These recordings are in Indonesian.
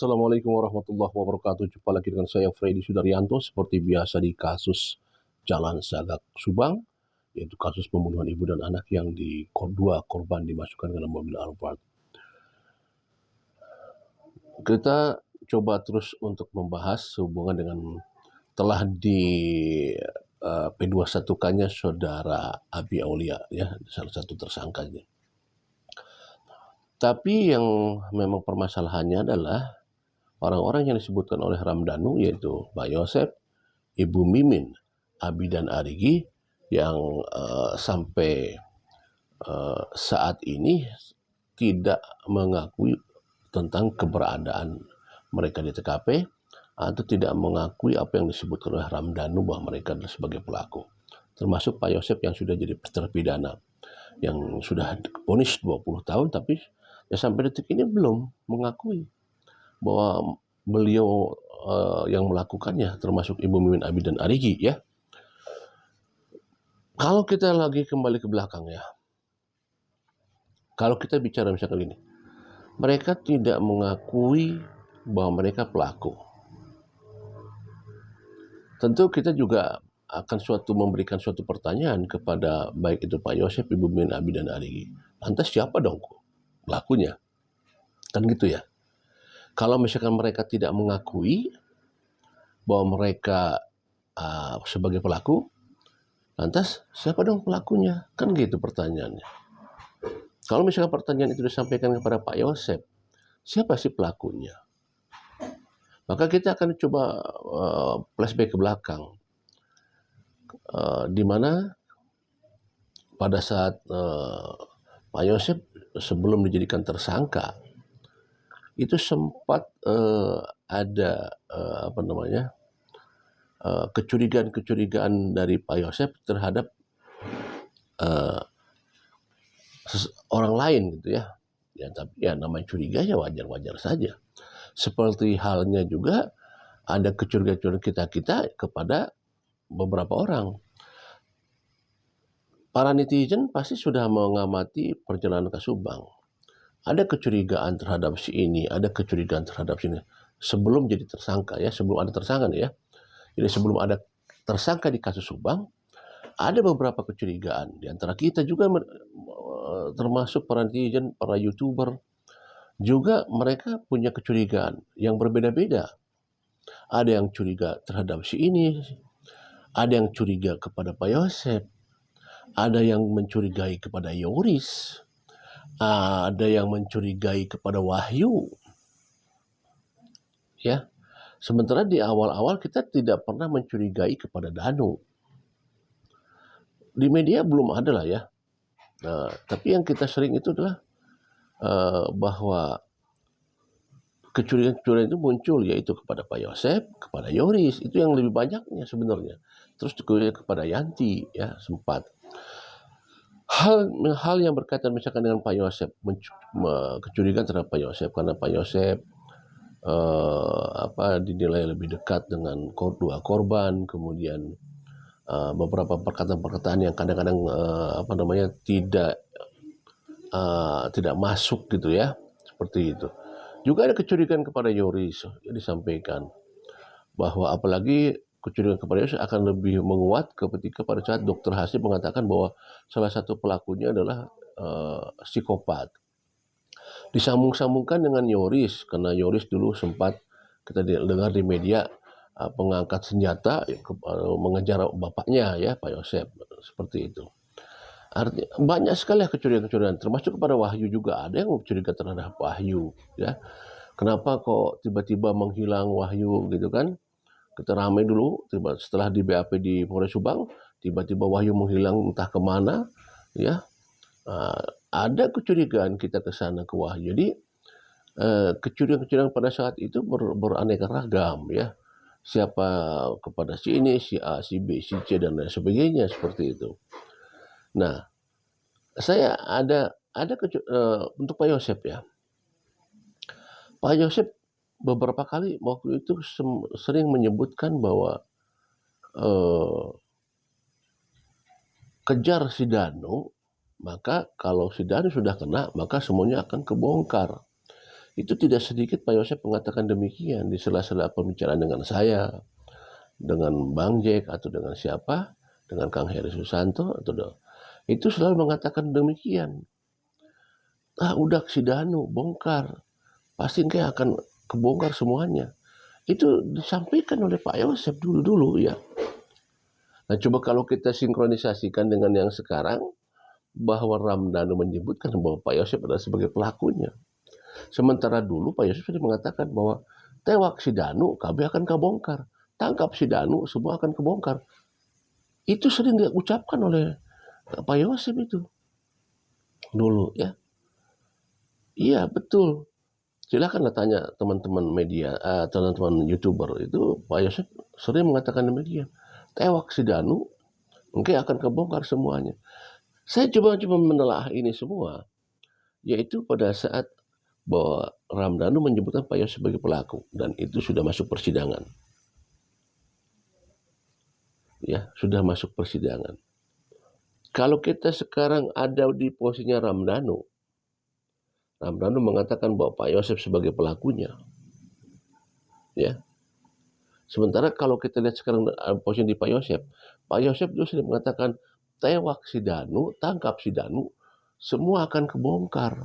Assalamualaikum warahmatullahi wabarakatuh. Jumpa lagi dengan saya Freddy Sudaryanto seperti biasa di kasus Jalan Sagak Subang, yaitu kasus pembunuhan ibu dan anak yang dua korban dimasukkan ke dalam mobil Alphard. Kita coba terus untuk membahas hubungan dengan telah di P21-kannya saudara Abi Aulia, ya, salah satu tersangkanya. Tapi yang memang permasalahannya adalah orang-orang yang disebutkan oleh Ramdhanu, yaitu Pak Yosep, Ibu Mimin, Abi dan Arigi, yang sampai saat ini tidak mengakui tentang keberadaan mereka di TKP atau tidak mengakui apa yang disebutkan oleh Ramdhanu bahwa mereka adalah sebagai pelaku. Termasuk Pak Yosep yang sudah jadi terpidana, yang sudah vonis 20 tahun, tapi ya sampai detik ini belum mengakui bahwa beliau yang melakukannya, termasuk Ibu Mimin, Abi dan Arigi, ya. Kalau kita lagi kembali ke belakang, ya, kalau kita bicara misalkan gini, mereka tidak mengakui bahwa mereka pelaku. Tentu kita juga akan memberikan suatu pertanyaan kepada baik itu Pak Yosep, Ibu Mimin, Abi dan Arigi. Lantas siapa dong pelakunya? Kan gitu ya. Kalau misalkan mereka tidak mengakui bahwa mereka sebagai pelaku, lantas siapa dong pelakunya? Kan gitu pertanyaannya. Kalau misalkan pertanyaan itu disampaikan kepada Pak Yosep, siapa sih pelakunya? Maka kita akan coba flashback ke belakang, di mana pada saat Pak Yosep sebelum dijadikan tersangka, itu sempat ada kecurigaan dari Pak Yosep terhadap orang lain, gitu ya. Ya, tapi ya namanya curiga ya wajar-wajar saja. Seperti halnya juga ada kecurigaan kita kepada beberapa orang. Para netizen pasti sudah mengamati perjalanan ke Subang. Ada kecurigaan terhadap si ini, ada kecurigaan terhadap sini. Sebelum jadi tersangka, ya, sebelum ada tersangka nih, ya. Jadi sebelum ada tersangka di kasus Subang, ada beberapa kecurigaan. Di antara kita juga termasuk para netizen, para YouTuber, juga mereka punya kecurigaan yang berbeda-beda. Ada yang curiga terhadap si ini, ada yang curiga kepada Pak Yosep, ada yang mencurigai kepada Yoris, ada yang mencurigai kepada Wahyu, ya. Sementara di awal-awal kita tidak pernah mencurigai kepada Danu. Di media belum ada lah, ya. Tapi yang kita sering itu adalah bahwa kecurigaan-kecurigaan itu muncul, yaitu kepada Pak Yosep, kepada Yoris, itu yang lebih banyaknya sebenarnya. Terus juga kepada Yanti, ya, sempat. Hal yang berkaitan misalkan dengan Pak Yosep, kecurigaan terhadap Pak Yosep karena Pak Yosep dinilai lebih dekat dengan dua korban, kemudian beberapa perkataan-perkataan yang kadang-kadang tidak masuk, gitu ya, seperti itu. Juga ada kecurigaan kepada Yoris yang disampaikan bahwa apalagi kecurigaan kepada Yoris akan lebih menguat ketika pada saat Dokter Hasib mengatakan bahwa salah satu pelakunya adalah psikopat. Disambung-sambungkan dengan Yoris, karena Yoris dulu sempat kita dengar di media pengangkat senjata mengejar bapaknya, ya, Pak Yosep, seperti itu. Artinya banyak sekali kecurigaan-kecurigaan, termasuk kepada Wahyu juga. Ada yang curiga terhadap Wahyu, ya. Kenapa kok tiba-tiba menghilang Wahyu, gitu kan? Kita ramai dulu, setelah di BAP di Polres Subang, tiba-tiba Wahyu menghilang entah kemana, ya. Ada kecurigaan kita ke sana ke Wahyu. Jadi kecurigaan-kecurigaan pada saat itu beraneka ragam, ya. Siapa kepada si ini, si A, si B, si C, dan lain sebagainya, seperti itu. Nah, saya ada untuk Pak Yosep, ya. Pak Yosep beberapa kali waktu itu sering menyebutkan bahwa kejar si Danu, maka kalau si Danu sudah kena, maka semuanya akan kebongkar. Itu tidak sedikit Pak Yosep mengatakan demikian di sela-sela pembicaraan dengan saya, dengan Bang Jack atau dengan siapa, dengan Kang Heri Susanto itu selalu mengatakan demikian. Udah si Danu bongkar, pasti kayak akan kebongkar semuanya. Itu disampaikan oleh Pak Yosep dulu ya. Nah coba kalau kita sinkronisasikan dengan yang sekarang, bahwa Ramdhanu menyebutkan bahwa Pak Yosep adalah sebagai pelakunya. Sementara dulu Pak Yosep sudah mengatakan bahwa tewak si Danu, KB akan kebongkar. Tangkap si Danu, semua akan kebongkar. Itu sering diucapkan oleh Pak Yosep itu dulu ya. Iya betul. Silakanlah tanya teman-teman media, teman-teman YouTuber itu Pak Yosep sering mengatakan demikian. Tewak si Danu, mungkin akan kebongkar semuanya. Saya coba menelaah ini semua, yaitu pada saat bahwa Ramdhanu menyebutkan Pak Yosep sebagai pelaku dan itu sudah masuk persidangan. Ya, sudah masuk persidangan. Kalau kita sekarang ada di posisinya Ramdhanu mengatakan bahwa Pak Yosep sebagai pelakunya. Ya. Sementara kalau kita lihat sekarang posisi di Pak Yosep itu sudah mengatakan tewak si Danu, tangkap si Danu, semua akan kebongkar.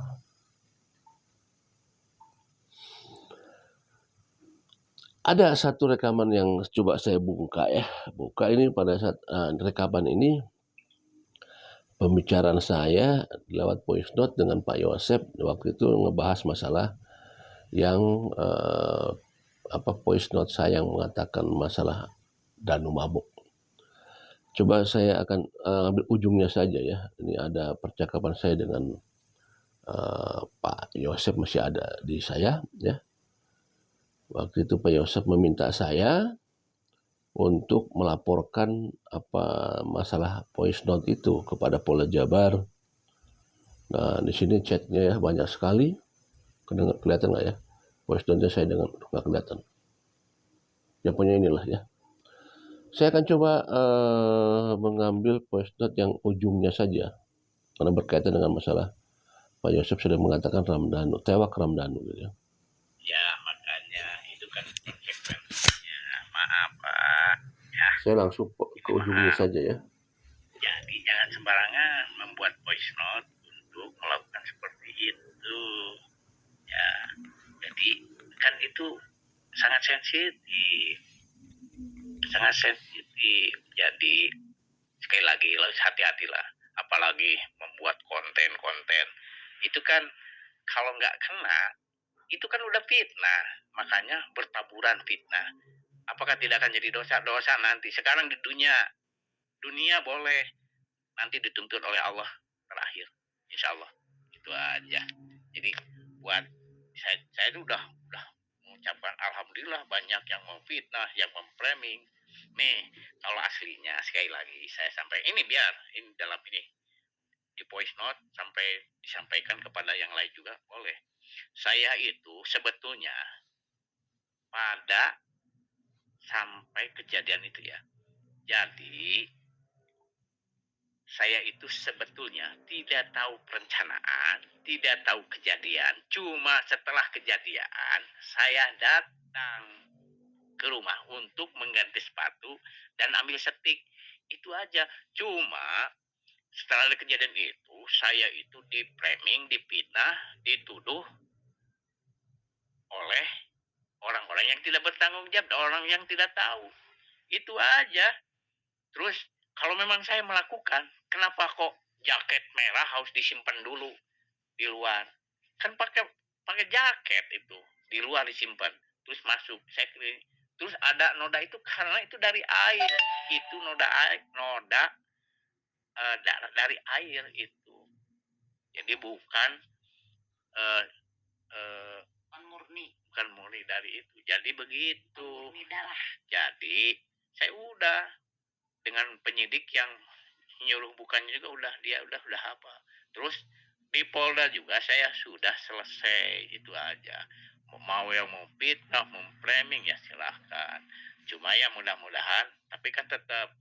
Ada satu rekaman yang coba saya buka ini pada saat rekaman ini pembicaraan saya lewat voice note dengan Pak Yosep waktu itu ngebahas masalah yang voice note saya yang mengatakan masalah Danu mabuk. Coba saya akan ambil ujungnya saja ya. Ini ada percakapan saya dengan Pak Yosep masih ada di saya ya. Waktu itu Pak Yosep meminta saya untuk melaporkan masalah voice note itu kepada Polda Jabar. Nah di sini chatnya ya banyak sekali. Kelihatan nggak ya? Voice note-nya saya dengan nggak kelihatan. Ya punya inilah ya. Saya akan coba mengambil voice note yang ujungnya saja karena berkaitan dengan masalah Pak Yosep sudah mengatakan tewak Ramdhanu gitu ya. Ya makanya itu kan konsekuensinya. Maaf Pak. Ya. Saya langsung ke ujungnya saja ya. Jadi jangan sembarangan membuat voice note untuk melakukan seperti itu. Ya, jadi kan itu sangat sensitif. Sangat sensitif. Jadi sekali lagi hati-hatilah. Apalagi membuat konten-konten. Itu kan kalau nggak kena, itu kan udah fitnah. Makanya bertaburan fitnah. Apakah tidak akan jadi dosa-dosa nanti? Sekarang di dunia boleh, nanti dituntut oleh Allah terakhir, insya Allah. Itu aja. Jadi buat saya itu udah mengucapkan alhamdulillah banyak yang memfitnah, yang memframing. Nih, kalau aslinya sekali lagi saya sampaikan ini biar ini dalam ini di voice note sampai disampaikan kepada yang lain juga boleh. Saya itu sebetulnya pada sampai kejadian itu ya. Jadi saya itu sebetulnya tidak tahu perencanaan, tidak tahu kejadian. Cuma setelah kejadian, saya datang ke rumah untuk mengganti sepatu dan ambil setik. Itu aja. Cuma setelah kejadian itu, saya itu di-framing, dipitnah, dituduh oleh orang-orang yang tidak bertanggung jawab, orang yang tidak tahu. Itu aja. Terus kalau memang saya melakukan, kenapa kok jaket merah harus disimpan dulu di luar? Kan pakai jaket itu di luar disimpan, terus masuk. Saya kira, terus ada noda itu karena itu dari air, itu noda dari air itu. Jadi bukan bukan murni dari itu. Jadi begitu. Jadi saya udah dengan penyidik yang nyuruh bukannya juga udah apa. Terus di Polda juga saya sudah selesai, itu aja. Mau yang mau fitnah, mau framing ya silahkan. Cuma ya mudah-mudahan, tapi kan tetap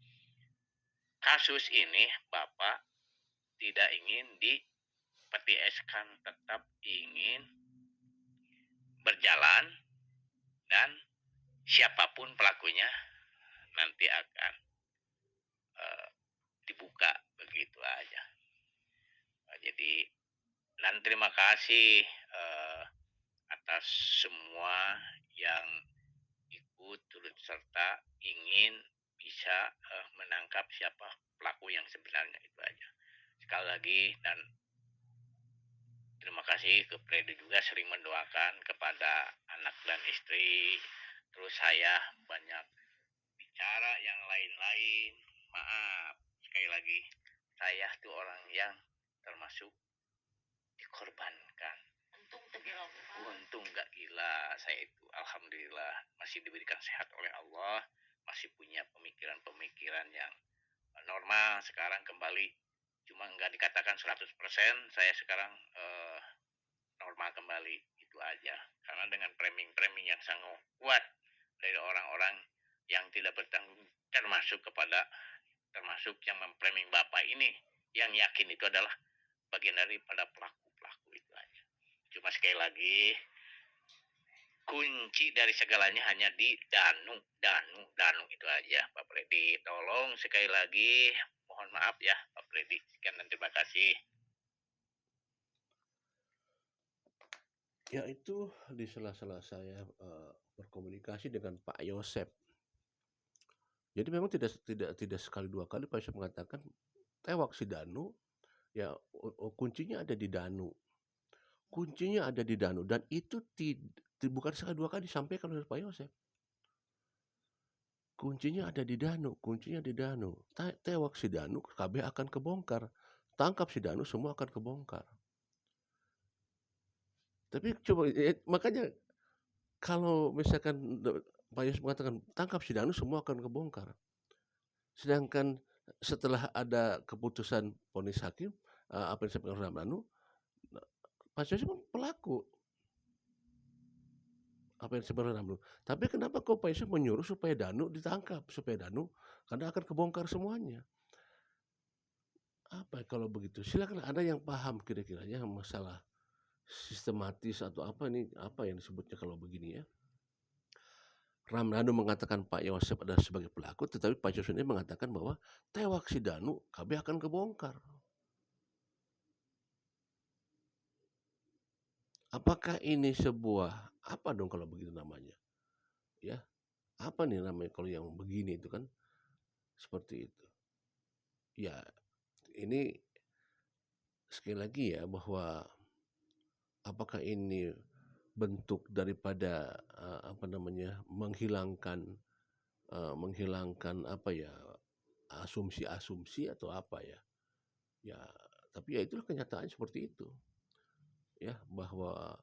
kasus ini Bapak tidak ingin dipetieskan, tetap ingin berjalan dan siapapun pelakunya nanti akan eh, dibuka begitu aja. Jadi dan terima kasih atas semua yang ikut turut serta ingin bisa menangkap siapa pelaku yang sebenarnya itu aja. Sekali lagi dan terima kasih ke Fredo juga sering mendoakan kepada anak dan istri. Terus saya banyak bicara yang lain-lain. Maaf sekali lagi saya tuh orang yang termasuk dikorbankan. Untung gak gila saya itu. Alhamdulillah masih diberikan sehat oleh Allah. Masih punya pemikiran-pemikiran yang normal. Sekarang kembali. Cuma nggak dikatakan 100%. Saya sekarang normal kembali. Itu aja. Karena dengan framing-framing yang sangat kuat dari orang-orang yang tidak bertanggung termasuk yang memframing Bapak ini yang yakin itu adalah bagian daripada pelaku-pelaku itu aja. Cuma sekali lagi kunci dari segalanya hanya di Danu itu aja Pak Freddy. Tolong sekali lagi mohon maaf ya Pak Freddy. Sekian dan terima kasih. Ya itu di sela-sela saya berkomunikasi dengan Pak Yosep. Jadi memang tidak sekali dua kali Pak Yosep mengatakan tewak si Danu, ya kuncinya ada di Danu. Kuncinya ada di Danu dan itu bukan sekali dua kali disampaikan oleh Pak Yosep. Kuncinya ada di Danu, kuncinya di Danu. Tewak si Danu, KB akan kebongkar. Tangkap si Danu, semua akan kebongkar. Tapi coba, makanya kalau misalkan Pak Yos mengatakan tangkap si Danu, semua akan kebongkar. Sedangkan setelah ada keputusan vonis hakim, apa yang disampaikan oleh Danu, Pak Yos pun pelaku. Apa yang disampaikan oleh Danu. Tapi kenapa kok Pak Yos menyuruh supaya Danu ditangkap, supaya Danu, karena akan kebongkar semuanya. Apa kalau begitu? Silakan ada yang paham kira-kiranya masalah sistematis atau apa ini, apa yang disebutnya kalau begini ya. Ramdhanu mengatakan Pak Yosep adalah sebagai pelaku, tetapi Pak Yosep ini mengatakan bahwa tewak si Danu, KB akan kebongkar. Apakah ini sebuah, apa dong kalau begitu namanya? Ya, apa nih namanya kalau yang begini itu kan? Seperti itu. Ya, ini sekali lagi ya bahwa apakah ini bentuk daripada menghilangkan apa ya, asumsi-asumsi atau apa ya. Ya, tapi ya itulah kenyataannya seperti itu. Ya, bahwa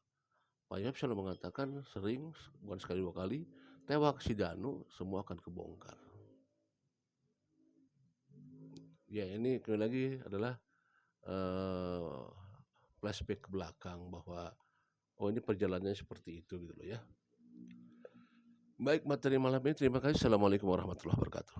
Pak Yosep selalu mengatakan sering, bukan sekali dua kali, tewak si Danu, semua akan kebongkar. Ya, ini kembali lagi adalah flashback ke belakang bahwa ini perjalanannya seperti itu gitu loh ya. Baik, materi malam ini terima kasih. Assalamualaikum warahmatullahi wabarakatuh.